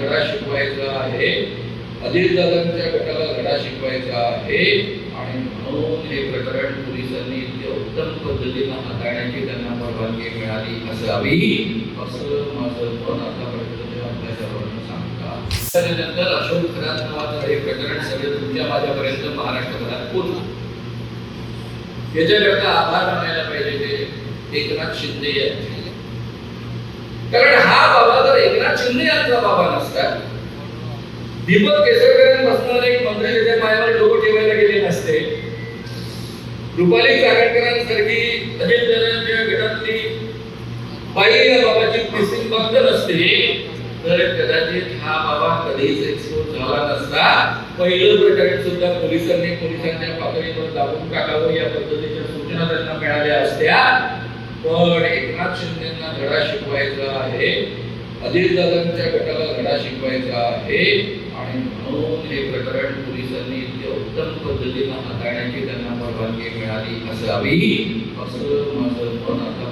धडा शिकवायचा आहे, अजितदादांच्या गटाला धडा शिकवायचा आहे आणि म्हणून हे प्रकरण पोलिसांनी उत्तम पद्धतीनं हाताळण्याची त्यांना परवानगी मिळाली असावी असं माझं मन आतापर्यंत आपल्याच्यावरून सांगतात. त्यानंतर अशोक खरात नावाचं हे प्रकरण सगळं तुमच्या माझ्यापर्यंत महाराष्ट्रभरात पोहोचलं. याच्याकरता आभार मानायला पाहिजे ते एकनाथ शिंदे यांचे, कारण हा बाबा जर एकनाथ शिंदे यांचा बाबा नसता, दीपक केसरकरांपासून एक मंत्री त्याच्या पायावर डोकं ठेवायला गेले नसते, रुपाली चाकणकरांसारखी अजितदादांच्या गटातली बाई या बाबाची मिसिंग बंद नसते, तर कदाचित हा बाबा कधीच एक्सपोज झाला नसता. पहिलं प्रकरण सुद्धा पोलिसांच्या पातळीवर दाबून टाकावं या पद्धतीच्या सूचना त्यांना मिळाल्या असत्या. पण एकनाथ शिंदेंना धडा शिकवायचा आहे, अजितदादांच्या गटाला धडा शिकवायचा आहे आणि म्हणून हे प्रकरण पोलिसांनी उत्तम पद्धतीनं हाताळण्याची त्यांना परवानगी मिळाली असावी असं माझं मन आता